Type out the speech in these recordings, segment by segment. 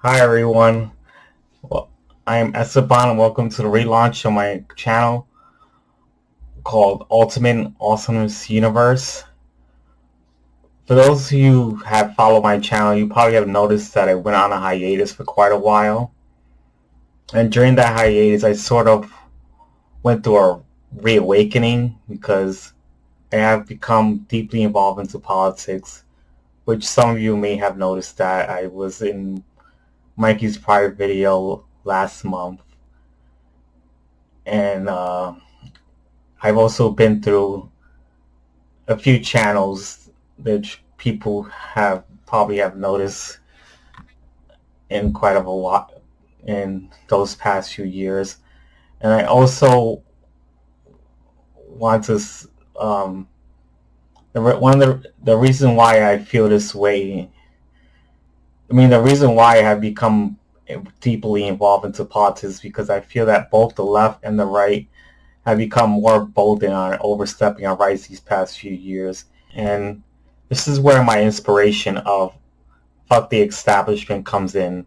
Hi everyone. Well, I am Esteban and welcome to the relaunch of my channel called Ultimate Awesomeness Universe. For those of you who have followed my channel, you probably have noticed that I went on a hiatus for quite a while. And during that hiatus, I sort of went through a reawakening because I have become deeply involved into politics, which some of you may have noticed that I was in Mikey's prior video last month. And I've also been through a few channels that people have probably have noticed in quite a lot in those past few years. And I also want to one of the reason why I feel this way. The reason why I have become deeply involved into politics is because I feel that both the left and the right have become more bold on overstepping our rights these past few years. And this is where my inspiration of fuck the establishment comes in.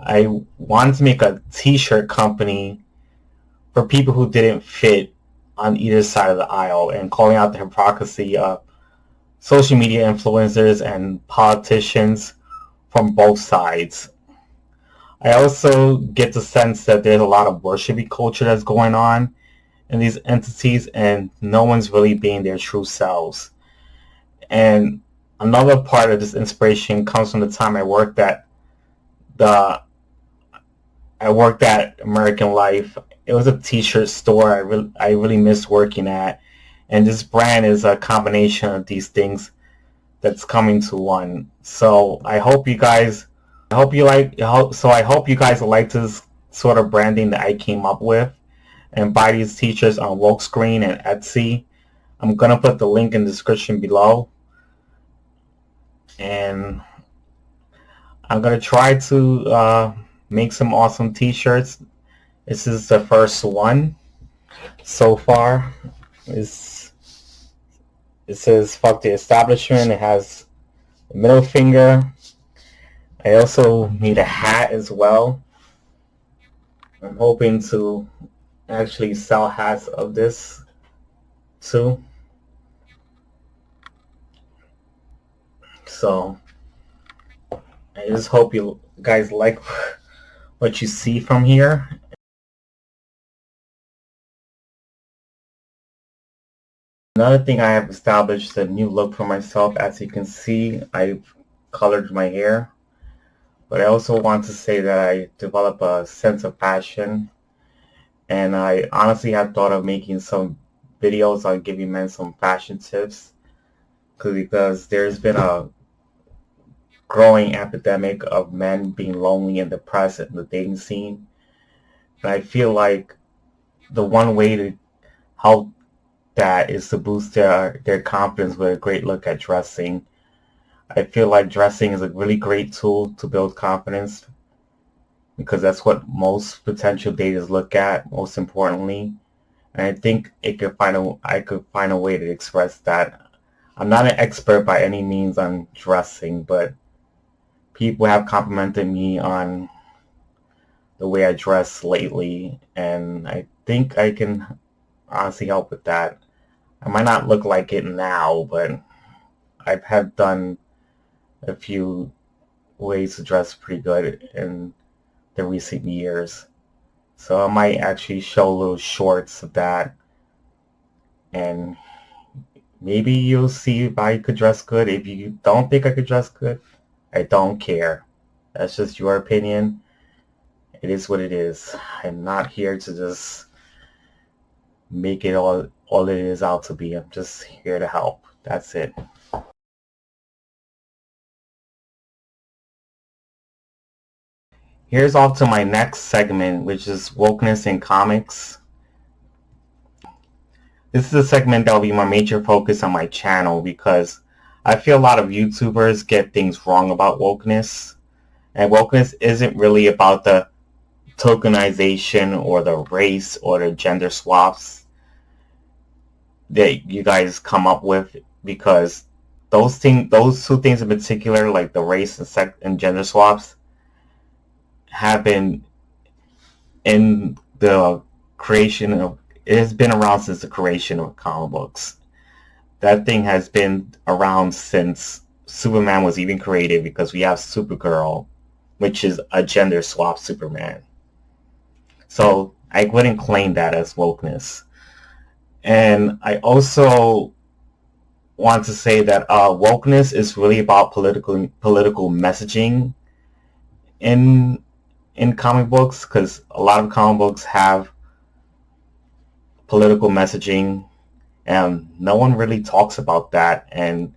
I wanted to make a t-shirt company for people who didn't fit on either side of the aisle and calling out the hypocrisy of social media influencers and politicians from both sides. I also get the sense that there's a lot of worshipy culture that's going on in these entities and no one's really being their true selves. And another part of this inspiration comes from the time I worked at American Life. It was a t-shirt store I really missed working at, and this brand is a combination of these things that's coming to one. So I hope you guys like this sort of branding that I came up with and buy these t-shirts on Wokescreen and Etsy. I'm gonna put the link in the description below, and I'm gonna try to make some awesome t-shirts. This is the first one so far. It says fuck the establishment. It has a middle finger. I also made a hat as well. I'm hoping to actually sell hats of this too. So I just hope you guys like what you see from here. Another thing, I have established a new look for myself. As you can see, I've colored my hair. But I also want to say that I develop a sense of fashion. And I honestly have thought of making some videos on giving men some fashion tips. Because there's been a growing epidemic of men being lonely and depressed in the dating scene. And I feel like the one way to help that is to boost their confidence with a great look at dressing. I feel like dressing is a really great tool to build confidence because that's what most potential daters look at, most importantly. And I think I could find a way to express that. I'm not an expert by any means on dressing, but people have complimented me on the way I dress lately, and I think I can honestly help with that. I might not look like it now, but I have done a few ways to dress pretty good in the recent years. So I might actually show little shorts of that, and maybe you'll see if I could dress good. If you don't think I could dress good, I don't care. That's just your opinion. It is what it is. I'm not here to just make it all it is out to be. I'm just here to help. That's it. Here's off to my next segment, which is wokeness in comics. This is a segment that will be my major focus on my channel because I feel a lot of YouTubers get things wrong about wokeness. And wokeness isn't really about the tokenization or the race or the gender swaps that you guys come up with, because those two things in particular, like the race and sex and gender swaps, have been in the creation of, it has been around since the creation of comic books. That thing has been around since Superman was even created, because we have Supergirl, which is a gender swap Superman. So I wouldn't claim that as wokeness. And I also want to say that wokeness is really about political messaging in comic books, because a lot of comic books have political messaging, and no one really talks about that. And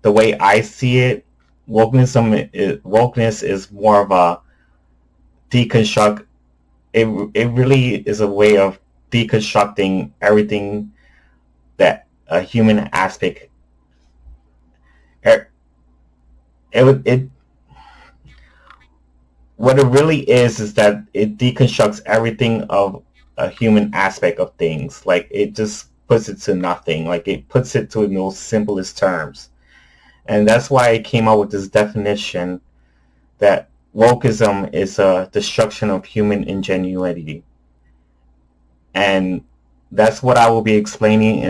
the way I see it, wokeness is more of a deconstruct. It really is a way of deconstructing everything that a human aspect. It what it really is that it deconstructs everything of a human aspect of things. Like, it just puts it to nothing. Like, it puts it to the most simplest terms. And that's why I came up with this definition that wokeism is a destruction of human ingenuity. And that's what I will be explaining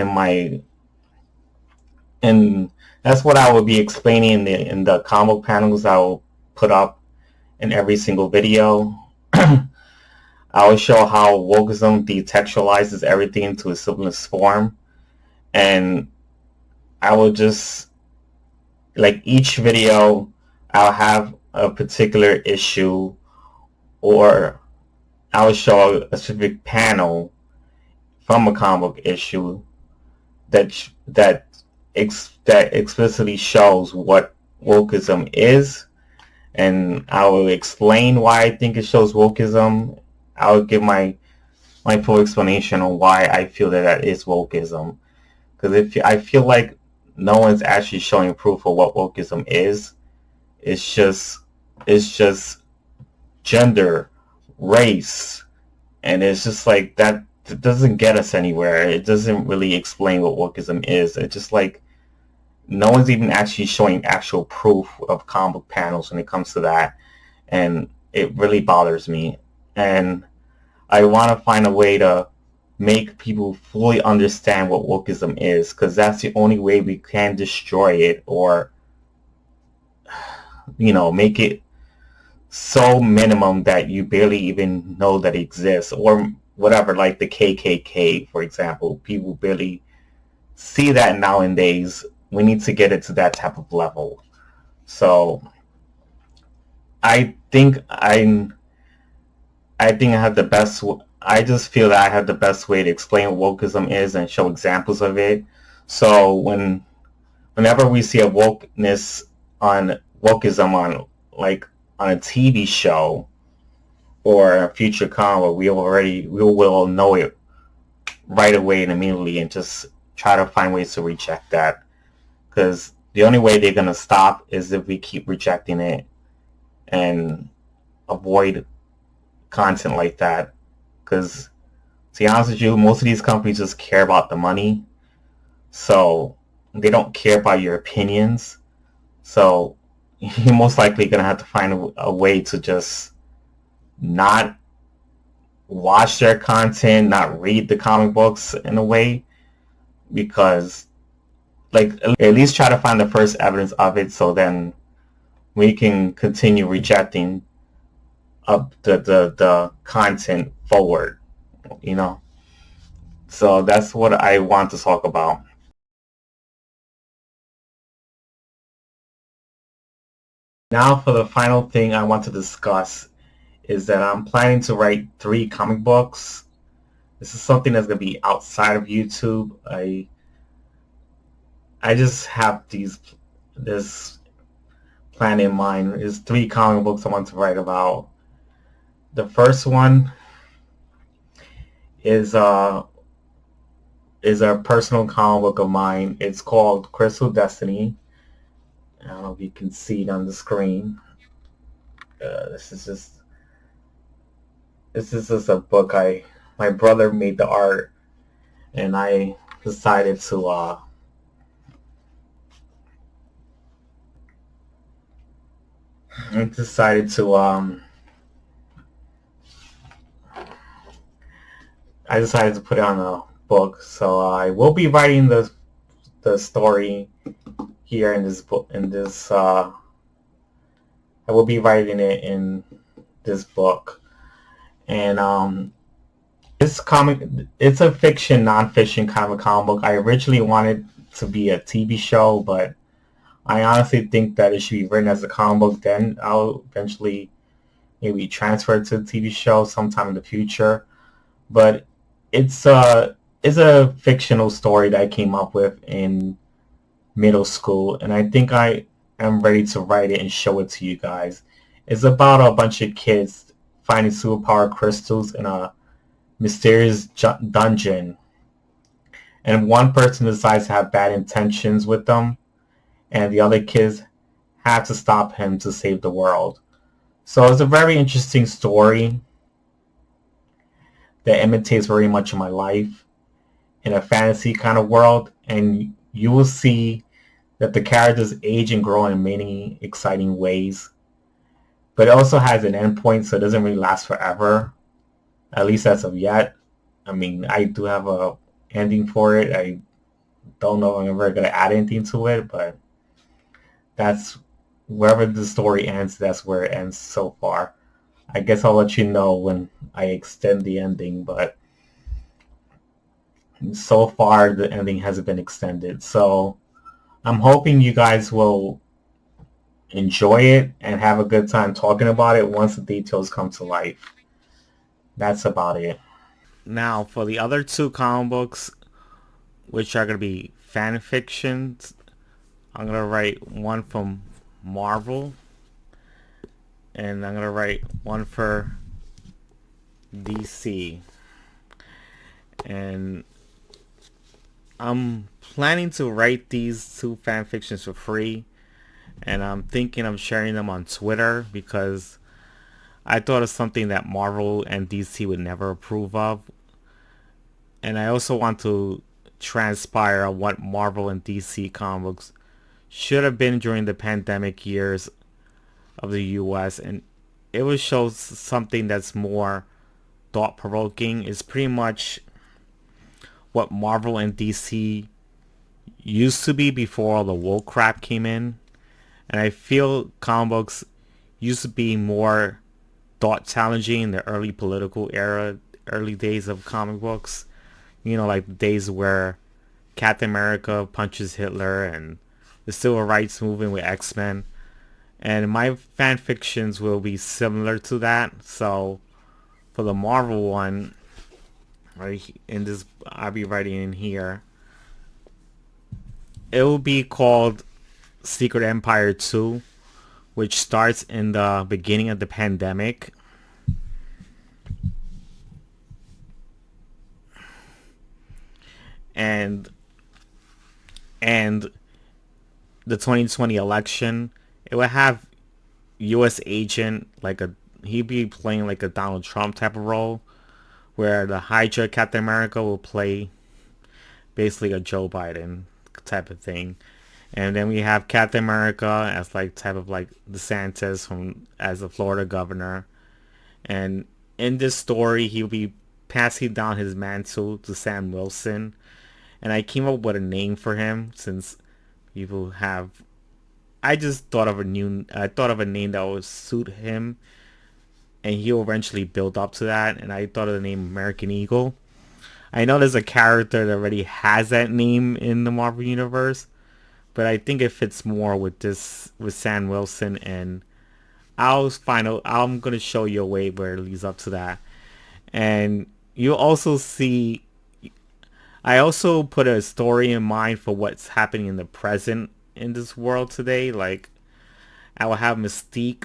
and that's what I will be explaining in the comic panels I will put up in every single video. I will show how wokeism detextualizes everything into its simplest form, and I will just, like, each video I'll have a particular issue, or I will show a specific panel from a comic book issue that explicitly shows what wokeism is, and I will explain why I think it shows wokeism. I will give my full explanation on why I feel that is wokeism. Because if I feel like no one's actually showing proof of what wokeism is, it's just gender, race, and it's just like that. It doesn't get us anywhere. It doesn't really explain what wokeism is. It's just like no one's even actually showing actual proof of comic book panels when it comes to that, and it really bothers me. And I want to find a way to make people fully understand what wokeism is, because that's the only way we can destroy it, or make it so minimum that you barely even know that it exists, or whatever, like the KKK, for example. People barely see that nowadays. We need to get it to that type of level. So I think I think I have the best. I just feel that I have the best way to explain what wokeism is and show examples of it. So whenever we see a wokeism on, like, on a TV show or a future comic, we will know it right away and immediately, and just try to find ways to reject that. Because the only way they're gonna stop is if we keep rejecting it and avoid content like that. Because, to be honest with you, most of these companies just care about the money, so they don't care about your opinions. So you're most likely gonna have to find a way to just not watch their content, not read the comic books in a way, because, like, at least try to find the first evidence of it, so then we can continue rejecting up the content forward, you know. So that's what I want to talk about. Now for the final thing I want to discuss is that I'm planning to write 3 comic books. This is something that's going to be outside of YouTube. I just have this plan in mind. There's 3 comic books I want to write about. The first one is a personal comic book of mine. It's called Crystal Destiny. I don't know if you can see it on the screen. This is just a book. My brother made the art, and I decided to I decided to put it on a book. So I will be writing the story here in this book. I will be writing it in this book, and this comic, it's a fiction, non-fiction kind of a comic book. I originally wanted to be a TV show, but I honestly think that it should be written as a comic book. Then I'll eventually maybe transfer it to a TV show sometime in the future. But it's a fictional story that I came up with in middle school, and I think I am ready to write it and show it to you guys. It's about a bunch of kids finding superpower crystals in a mysterious dungeon, and one person decides to have bad intentions with them, and the other kids have to stop him to save the world. So it's a very interesting story that imitates very much of my life in a fantasy kind of world, and you will see that the characters age and grow in many exciting ways. But it also has an endpoint, so it doesn't really last forever, at least as of yet. I mean, I do have a ending for it. I don't know if I'm ever going to add anything to it, but that's wherever the story ends, that's where it ends so far. I guess I'll let you know when I extend the ending, but so far the ending hasn't been extended. So I'm hoping you guys will enjoy it and have a good time talking about it once the details come to life. That's about it. Now, for the other two comic books, which are going to be fan fictions, I'm going to write one from Marvel, and I'm going to write one for DC. And I'm planning to write these two fan fictions for free, and I'm thinking of sharing them on Twitter because I thought of something that Marvel and DC would never approve of. And I also want to transpire what Marvel and DC comics should have been during the pandemic years of the US, and it would show something that's more thought-provoking. It's pretty much what Marvel and DC used to be before all the woke crap came in. And I feel comic books used to be more thought challenging in the early political era, early days of comic books. You know, like the days where Captain America punches Hitler and the Civil Rights Movement with X-Men. And my fan fictions will be similar to that. So for the Marvel one, right in this, I'll be writing in here. It will be called Secret Empire 2, which starts in the beginning of the pandemic. And and the 2020 election, it would have U.S. agent like a he'd be playing like a Donald Trump type of role, where the Hydra Captain America will play basically a Joe Biden type of thing. And then we have Captain America as like type of like DeSantis from as the Florida governor. And in this story, he'll be passing down his mantle to Sam Wilson. And I came up with a name for him since people have. I just thought of a name that would suit him, and he'll eventually build up to that. And I thought of the name American Eagle. I know there's a character that already has that name in the Marvel universe, but I think it fits more with this with Sam Wilson, and I'm gonna show you a way where it leads up to that. And you'll also see I also put a story in mind for what's happening in the present in this world today. Like I will have Mystique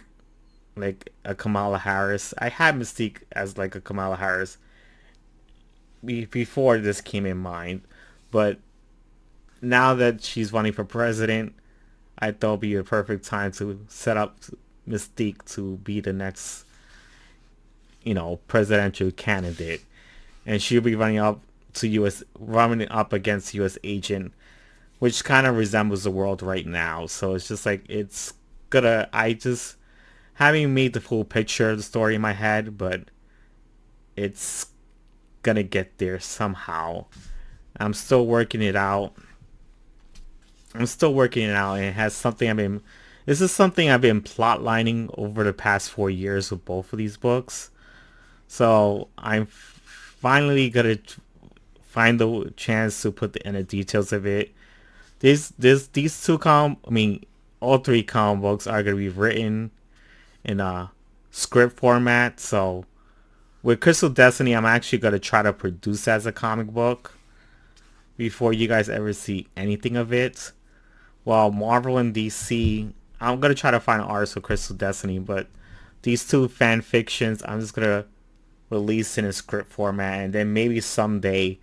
like a Kamala Harris. I had Mystique as like a Kamala Harris before this came in mind, but now that she's running for president, I thought it'd be a perfect time to set up Mystique to be the next, presidential candidate, and she'll be running up against U.S. agent, which kind of resembles the world right now. So it's just like I just haven't made the full picture of the story in my head, but it's gonna get there somehow. I'm still working it out. I'm still working it out, and it has something I've been. This is something I've been plotlining over the past 4 years with both of these books. So I'm finally gonna find the chance to put the inner details of it. These two I mean, all three comic books are gonna be written in a script format. So with Crystal Destiny, I'm actually gonna try to produce as a comic book before you guys ever see anything of it. While Marvel and DC, I'm gonna try to find artists for Crystal Destiny, but these two fan fictions, I'm just gonna release in a script format, and then maybe someday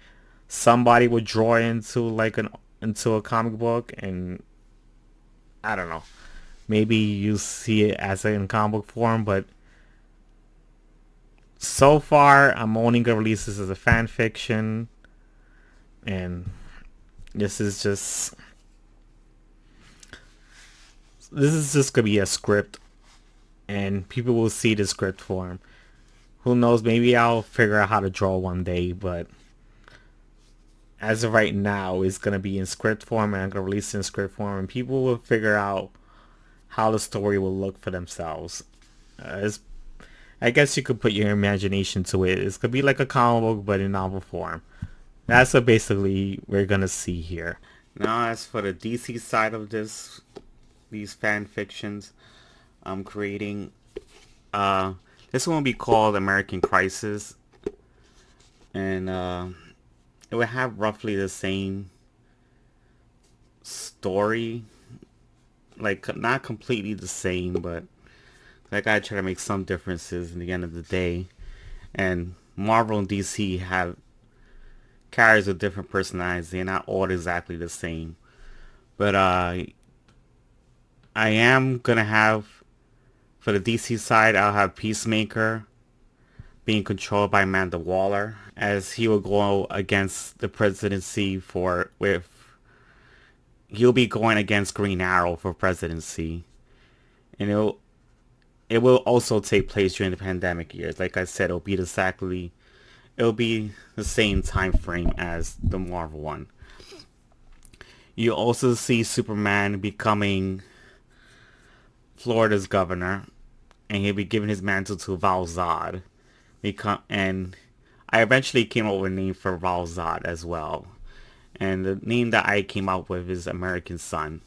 somebody would draw into a comic book, and I don't know. Maybe you see it as in comic book form, but so far I'm only gonna release this as a fan fiction, and this is just this is just gonna be a script, and people will see the script form. Who knows? Maybe I'll figure out how to draw one day, but as of right now, it's gonna be in script form, and I'm gonna release it in script form, and people will figure out how the story will look for themselves. I guess you could put your imagination to it. It's gonna be like a comic book, but in novel form. That's what basically we're gonna see here. Now, as for the DC side of these fan fictions, I'm creating. This one will be called American Crisis, and it would have roughly the same story, like not completely the same, but I gotta try to make some differences in the end of the day. And Marvel and DC have characters with different personalities. They're not all exactly the same. But I am gonna have, for the DC side, I'll have Peacemaker being controlled by Amanda Waller, as he will go against the presidency he'll be going against Green Arrow for presidency, and it will also take place during the pandemic years. Like I said, it'll be the same time frame as the Marvel one. You also see Superman becoming Florida's governor, and he'll be giving his mantle to Val Zod. And I eventually came up with a name for Val Zod as well. And the name that I came up with is American Son.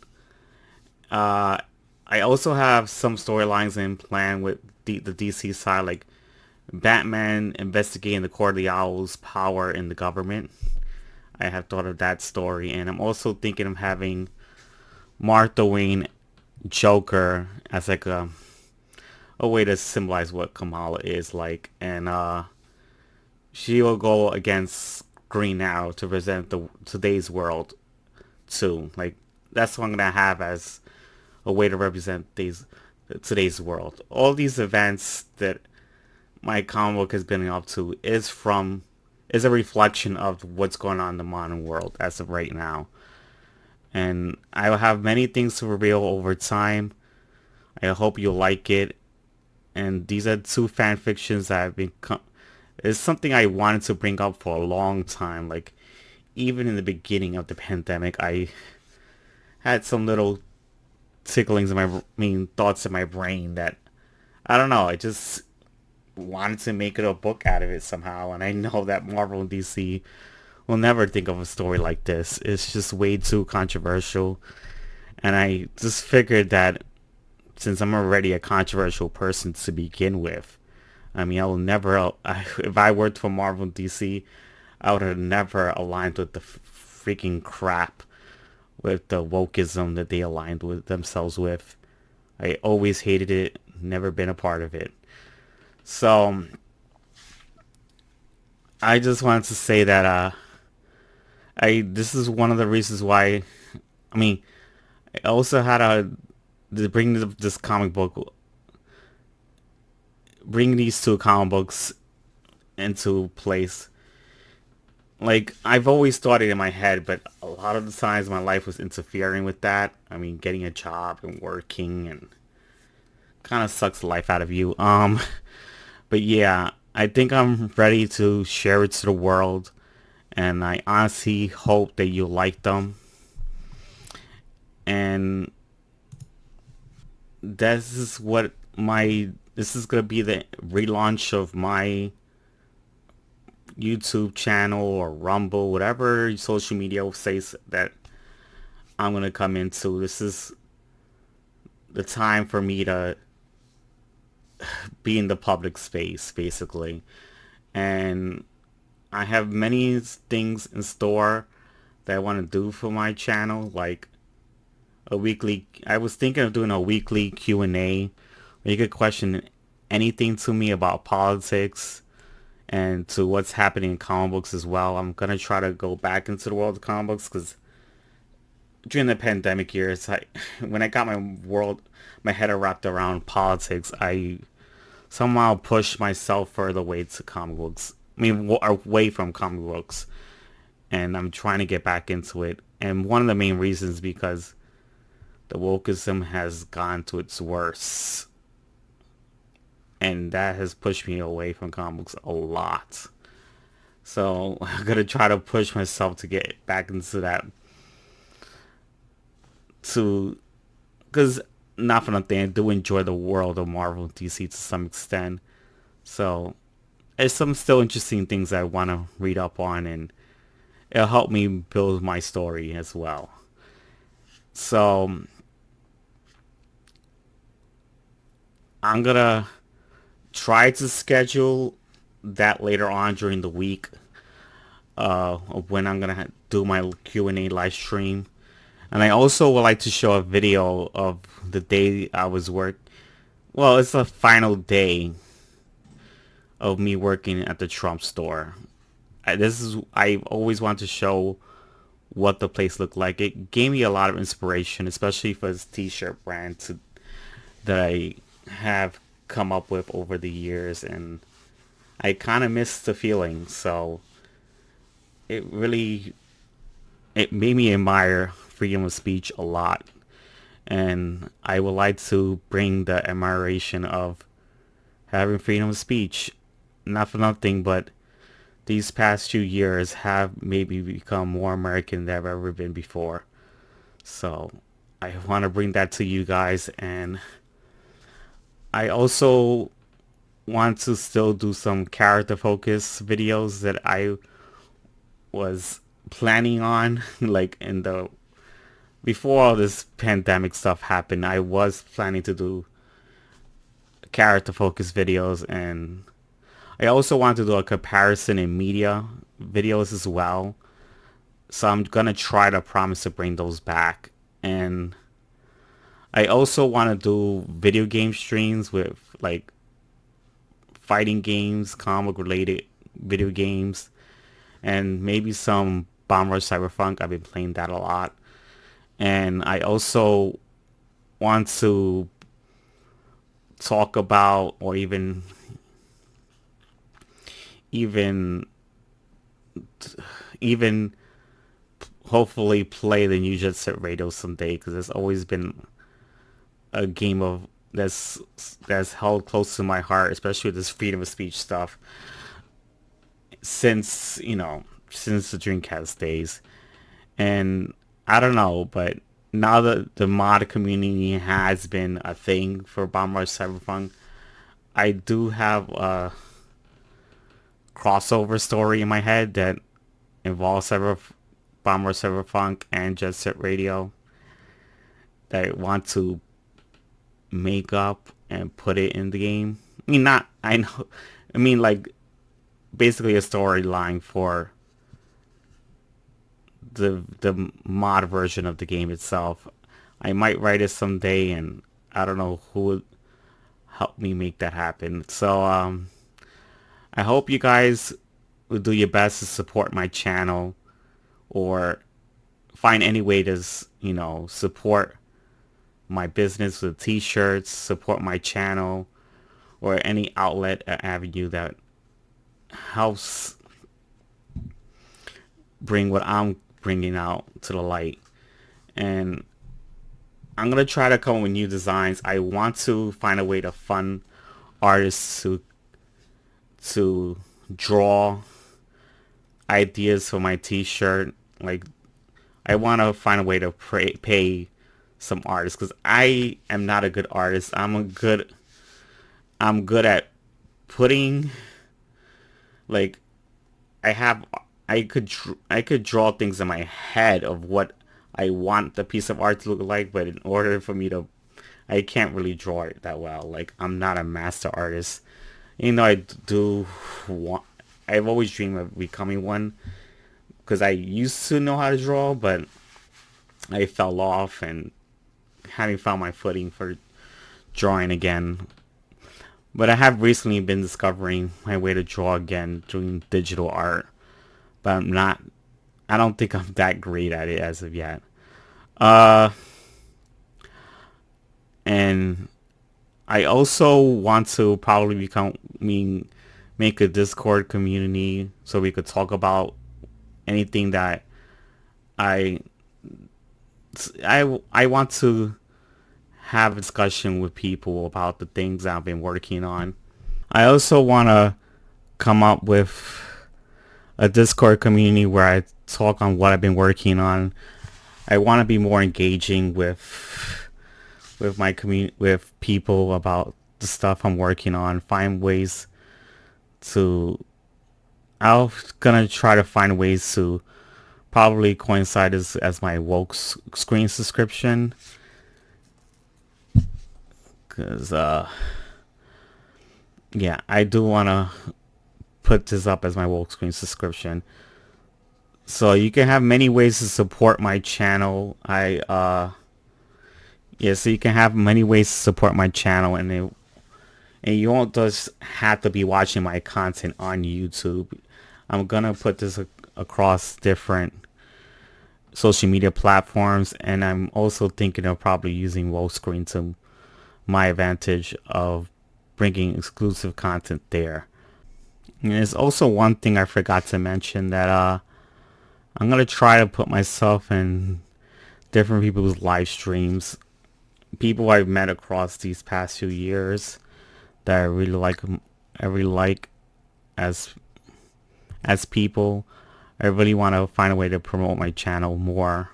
I also have some storylines in plan with the DC side, like Batman investigating the Court of the Owl's power in the government. I have thought of that story, and I'm also thinking of having Martha Wayne Joker as like a way to symbolize what Kamala is like, and she will go against Green Arrow to present today's world too. Like that's what I'm gonna have as a way to represent today's world. All these events that my comic book has been up to is a reflection of what's going on in the modern world as of right now. And I will have many things to reveal over time. I hope you like it. And these are two fan fictions that have been it's something I wanted to bring up for a long time. Like even in the beginning of the pandemic, I had some little ticklings in thoughts in my brain that I don't know. I just wanted to make it a book out of it somehow, and I know that Marvel and DC will never think of a story like this. It's just way too controversial, and I just figured that since I'm already a controversial person to begin with, I mean, if I worked for Marvel and DC, I would have never aligned with the freaking crap with the wokeism that they aligned with themselves with. I always hated it, never been a part of it. So I just wanted to say that this is one of the reasons why. I mean, I also had to bring this comic book, bring these two comic books into place. Like I've always thought it in my head, but a lot of the times my life was interfering with that. I mean, getting a job and working and kind of sucks the life out of you. But yeah, I think I'm ready to share it to the world, and I honestly hope that you like them. And this is gonna be the relaunch of my YouTube channel or Rumble, whatever social media says that I'm gonna come into. This is the time for me to be in the public space, basically. And I have many things in store that I want to do for my channel, like I was thinking of doing a weekly Q&A where you could question anything to me about politics and to what's happening in comic books as well. I'm gonna try to go back into the world of comic books because during the pandemic years, when I got my head wrapped around politics, I somehow pushed myself further away to comic books. I mean, away from comic books, and I'm trying to get back into it. And one of the main reasons because the wokeism has gone to its worst, and that has pushed me away from comic books a lot. So I'm gonna try to push myself to get back into that, to because not for nothing, I do enjoy the world of Marvel and DC to some extent. So there's some still interesting things I want to read up on, and it'll help me build my story as well. So I'm gonna try to schedule that later on during the week, of when I'm gonna do my Q&A live stream. And I also would like to show a video of the day I was well, it's the final day of me working at the Trump store. I always want to show what the place looked like. It gave me a lot of inspiration, especially for this t-shirt brand that I have come up with over the years, and I kind of miss the feeling. So it really it made me admire freedom of speech a lot, and I would like to bring the admiration of having freedom of speech, not for nothing, but these past few years have made me become more American than I've ever been before. So I want to bring that to you guys, and I also want to still do some character focus videos that I was planning on like in the before all this pandemic stuff happened. I was planning to do character focus videos, and I also want to do a comparison in media videos as well. So I'm gonna try to promise to bring those back. And I also want to do video game streams with like fighting games, comic related video games, and maybe some Bomb Rush Cyberpunk. I've been playing that a lot. And I also want to talk about, or even even hopefully play the New Jet Set Radio someday, because it's always been a game of that's held close to my heart, especially with this freedom of speech stuff since since the Dreamcast days. And I don't know, but now that the mod community has been a thing for Bomb Rush Cyberpunk, I do have a crossover story in my head that involves Bomb Rush Cyberpunk and Jet Set Radio that I want to make up and put it in the game. I mean, not, I know, I mean, like, basically a storyline for the mod version of the game itself. I might write it someday, and I don't know who would help me make that happen. So I hope you guys will do your best to support my channel, or find any way to support my business with t-shirts, support my channel, or any outlet or avenue that helps bring what I'm bringing out to the light. And I'm gonna try to come up with new designs. I want to find a way to fund artists to draw ideas for my t-shirt. Like, I want to find a way to pay some artists, because I am not a good artist. I'm good at putting, like, I have I could draw things in my head of what I want the piece of art to look like, but in order for me to, I can't really draw it that well. Like, I'm not a master artist. You know, I do want, I've always dreamed of becoming one, because I used to know how to draw, but I fell off, and having found my footing for drawing again. But I have recently been discovering my way to draw again, doing digital art. But I don't think I'm that great at it as of yet. Uh, and I also want to probably make a Discord community so we could talk about anything that I, I want to have a discussion with people about the things I've been working on. I also want to come up with a Discord community where I talk on what I've been working on. I want to be more engaging with my community, with people about the stuff I'm working on. Find ways to. I'm gonna try to find ways to probably coincide as my woke screen subscription, because yeah, I do want to put this up as my woke screen subscription. So you can have many ways to support my channel. So you can have many ways to support my channel, and you won't just have to be watching my content on YouTube. I'm gonna put this across different social media platforms, and I'm also thinking of probably using woke screen to my advantage of bringing exclusive content there. And there's also one thing I forgot to mention, that I'm gonna try to put myself in different people's live streams, people I've met across these past few years that I really like as people. I really want to find a way to promote my channel more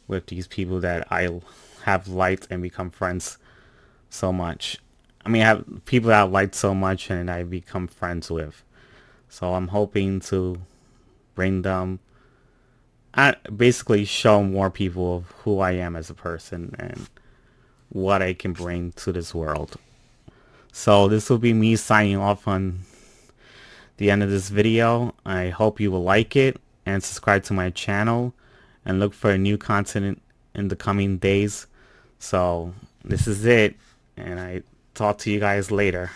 with these people that I have liked and become friends so much. I mean, I have people that I liked so much and I become friends with. So I'm hoping to bring them, basically show more people of who I am as a person and what I can bring to this world. So this will be me signing off on the end of this video. I hope you will like it and subscribe to my channel and look for new content in the coming days. So this is it, and I talk to you guys later.